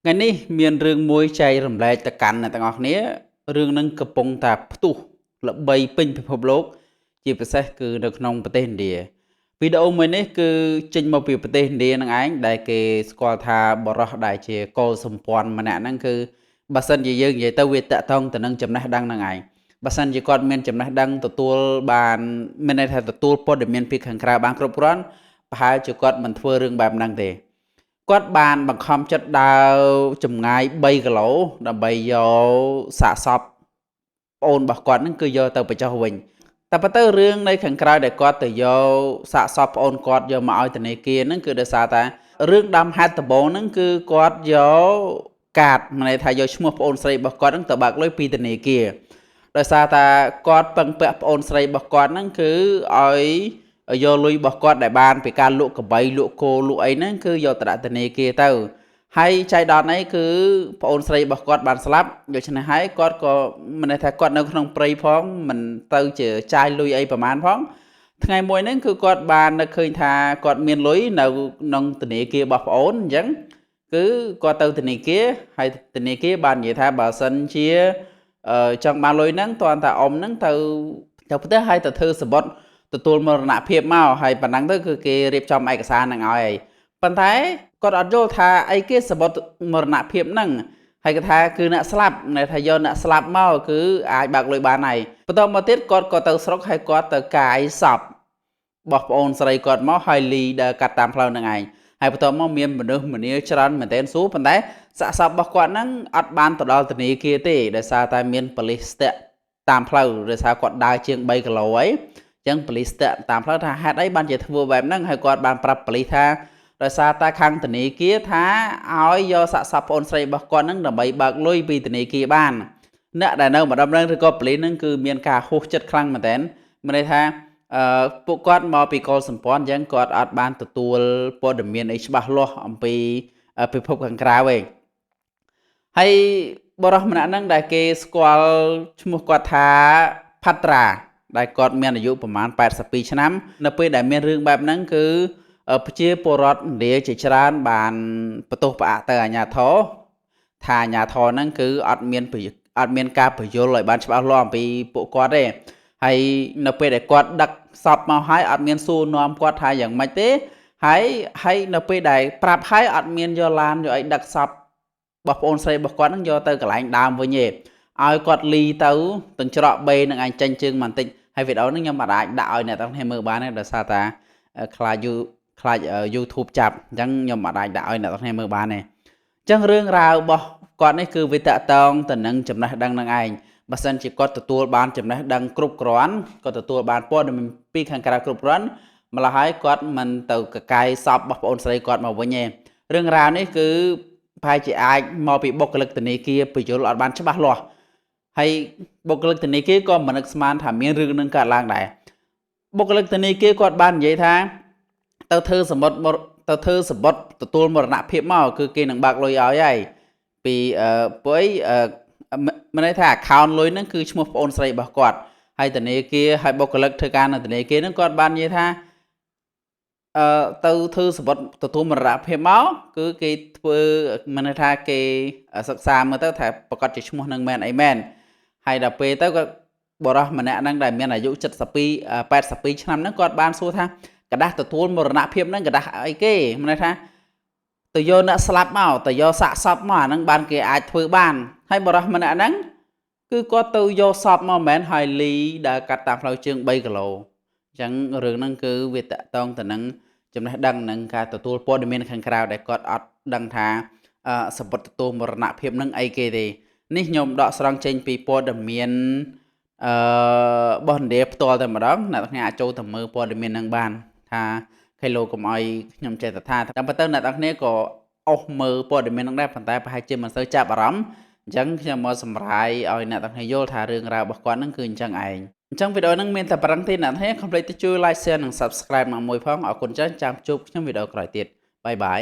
ថ្ងៃនេះមានរឿងមួយចែករំលែកទៅកាន់អ្នកទាំងអស់គ្នារឿងនឹងកំពុងតែផ្ទុះល្បីពេញពិភពលោកជាពិសេសគឺនៅក្នុងប្រទេសឥណ្ឌាវីដេអូមួយនេះគឺចេញមកពីប្រទេសឥណ្ឌានឹងឯងដែលគេស្គាល់ថាបរិសដែលជាកុលសម្ព័ន្ធម្នាក់ហ្នឹងគឺបើសិនជាយើងនិយាយទៅវាតកតងទៅនឹងចំណេះដឹងនឹងឯងបើសិនជាគាត់មានចំណេះដឹងទទួលបានមានន័យថាទទួលព័ត៌មានពីខាងក្រៅបានគ្រប់គ្រាន់ប្រហែលជាគាត់មិនធ្វើរឿងបែបហ្នឹងទេគាត់បានបង្ខំចិត្តដើរចម្ងាយ3គីឡូដើម្បីយកសាកសពប្អូនរបស់គាត់ហ្នឹងគឺយកទៅបញ្ចុះវិញតែប៉ុន្តែរឿងនៃខាងក្រៅដែលគាត់ទៅយកសាកសពប្អូនគាត់យកមកឲ្យធនាគារហ្នឹងគឺដោយសារតែរឿងដើមហេតុដំបូងហ្នឹងគឺគាត់យកកាតមានន័យថាយកឈ្មោះប្អូនស្រីរបស់គាត់ហ្នឹងទៅបើកលុយពីធនាគារដោយសារតែគាត់ពឹងពាក់ប្អូនស្រីរបស់គាត់ហ្នឹងគឺឲ្យយកលុយរបស់គាត់ដែលបានពីការលក់កបីលក់គោលក់អីហ្នឹងគឺយកទៅដាក់ធនាគារទៅហើយចៃដន្យអីគឺប្អូនស្រីរបស់គាត់បានស្លាប់ដូច្នេះហើយគាត់ក៏មិនន័យថាគាត់នៅក្នុងព្រៃផងមិនទៅជាចាយលុយអីប្រហែលផងថ្ងៃមួយហ្នឹងគឺគាត់បាននឹកឃើញថាគាត់មានលុយនៅក្នុងធនាគាររបស់ប្អូនអញ្ចឹងគឺគាត់ទៅធនាគារហើយធនាគារបាននិយាយថាបើសិនជាចង់បានលុយហ្នឹងតើតាអ៊ំហ្នឹងទៅផ្ទះហើយទៅធ្វើសម្បត្តិទទួលមរណភាពមកហើយប៉ុណ្ណឹងទៅគឺគេរៀបចំឯកសារហ្នឹងឲ្យហើយប៉ុន្តែគាត់អត់យល់ថាអីគេសម្បត្តិមរណភាពហ្នឹងហើយគាត់ថាគឺអ្នកស្លាប់ន័យថាយកអ្នកស្លាប់មកគឺអាចបើកលុយបានហើយបន្តមកទៀតគាត់ក៏ទៅស្រុកហើយគាត់ទៅកាយសពរបស់ប្អូនស្រីគាត់មកហើយលីដើរកាត់តាមផ្លូវហ្នឹងឯងហើយបន្តមកមានមនុស្សម្នាច្រើនមែនទែនសួរប៉ុន្តែសាកសពរបស់គាត់ហ្នឹងអត់បានទៅដល់ធនាគារទេដោយសារតែមានប៉ូលីសស្ទាក់តាមផ្លូវដោយសារគាត់ដើរជាង3គីឡូហើយចឹងប៉ូលីសស្ទាក់តាមផ្លូវថាហេតុអីបានជាធ្វើបែបហ្នឹងហើយគាត់បានប្រាប់ប៉ូលីសថាដោយសារតែខាងធនាគារថាឲ្យយកសាកសពប្អូនស្រីរបស់គាត់ហ្នឹងដើម្បីបើកលុយពីធនាគារបានអ្នកដែលនៅម្ដុំហ្នឹងឬក៏ប៉ូលីសហ្នឹងគឺមានការហួសចិត្តខ្លាំងមែនតើមានន័យថាពួកគាត់មកពីកុលសម្ព័ន្ធអញ្ចឹងគាត់អត់បានទទួលព័ត៌មានអីច្បាស់លាស់អំពីពិភពខាងក្រៅឯងហើយបរិះម្នាក់ហ្នឹងដែលគេស្គាល់ឈ្មោះគាត់ថាផាត្រាដែលគាត់មានអាយុប្រមាណ82ឆ្នាំនៅពេលដែលមានរឿងបែបហ្នឹងគឺប្រជាពលរដ្ឋឥណ្ឌាជាច្រើនបានបន្ទោសផ្អាកទៅអាជ្ញាធរថាអាជ្ញាធរហ្នឹងគឺអត់មានការបញ្យល់ឲ្យបានច្បាស់លាស់អំពីពួកគាត់ទេហើយនៅពេលដែលគាត់ដឹកសពមកហើយអត់មានសួរនាំគាត់ថាយ៉ាងម៉េចទេហើយនៅពេលដែលប្រាប់ហើយអត់មានយកឡានយកអីដឹកសពរបស់ប្អូនស្រីរបស់គាត់ហ្នឹងយកទៅកន្លែងដើមវិញទេឲ្យគាត់លីទៅទាំងច្រក3នឹងឯងចាញ់ជើងបន្តិចហើយវីដេអូហ្នឹងខ្ញុំអាចដាក់ឲ្យអ្នកទាំងគ្នាមើលបានទេដោយសារតែខ្លាច YouTube ចាប់អញ្ចឹងខ្ញុំអាចដាក់ឲ្យអ្នកទាំងគ្នាមើលបានទេអញ្ចឹងរឿងរ៉ាវរបស់គាត់នេះគឺវាតកតងទៅនឹងចំណេះដឹងនឹងឯងបើសិនជាគាត់ទទួលបានចំណេះដឹងគ្រប់គ្រាន់គាត់ទទួលបានព័ត៌មានពីខាងក្រៅគ្រប់គ្រាន់ម្ល៉េះហើយគាត់មិនទៅកកាយសពរបស់ប្អូនស្រីគាត់មកវិញទេរឿងរ៉ាវនេះគឺប្រហែលជាអាចមកពីបុគ្គលិកធនាគារបញ្យល់អត់បានច្បាស់លាស់ហើយបុគ្គលិកធនាគារក៏មិននឹកស្មានថាមានរឿងនឹងកើតឡើងដែរបុគ្គលិកធនាគារគាត់បាននិយាយថាទៅធ្វើសម្បត្តិទទួលមរណភាពមកគឺគេនឹងបើកលុយឲ្យហើយពីពួកមានន័យថា account លុយហ្នឹងគឺឈ្មោះប្អូនស្រីរបស់គាត់ហើយធនាគារហើយបុគ្គលិកធ្វើការនៅធនាគារហ្នឹងគាត់បាននិយាយថាទៅធ្វើសម្បត្តិទទួលមរណភាពមកគឺគេធ្វើមានន័យថាគេសិក្សាមើលទៅថាប្រកាសជាឈ្មោះនឹងមែនអីមែនហើយដល់ពេលទៅក៏បរិះម្នាក់ហ្នឹងដែលមានអាយុ82ឆ្នាំហ្នឹងគាត់បានសួរថាกระดาษទទួលមរណភាពហ្នឹងกระดาษអីគេមានន័យថាទៅយកអ្នកស្លាប់មកទៅយកសាកសពមកអាហ្នឹងបានគេអាចធ្វើបានហើយបរិះម្នាក់ហ្នឹងគឺគាត់ទៅយកសពមកមែនហើយលីដែលកាត់តាមផ្លូវជើង3គីឡូអញ្ចឹងរឿងហ្នឹងគឺវាតកតងទៅនឹងចំណេះដឹងនិងការទទួលព័ត៌មានខាងក្រៅដែលគាត់អត់ដឹងថាសម្បត្តិទទួលមរណភាពនឹងអីគេទេនេះខ្ញុំដកស្រង់ចេញពីព័ត៌មានរបស់ឥណ្ឌាផ្ទាល់តែម្ដងអ្នកទាំងអាចចូលទៅមើលព័ត៌មាននឹងបានថាខេឡូកុំឲ្យខ្ញុំចេះតែថាតាមពិតទៅអ្នកទាំងគ្នាក៏អស់មើលព័ត៌មាននឹងដែរប៉ុន្តែប្រហែលជាមិនសូវចាប់អារម្មណ៍អញ្ចឹងខ្ញុំមកសម្រាយឲ្យអ្នកទាំងគ្នាយល់ថារឿងរ៉ាវរបស់គាត់នឹងគឺអញ្ចឹងឯងអញ្ចឹងវីដេអូហ្នឹងមានតែប៉ុណ្្នឹងទេអ្នកទាំងគ្នាកុំភ្លេចទៅជួយ like share និង subscribe មកមួយផងអរគុណច្រើនចាំជួបខ្ញុំវីដេអូក្រោយទៀតបាយបាយ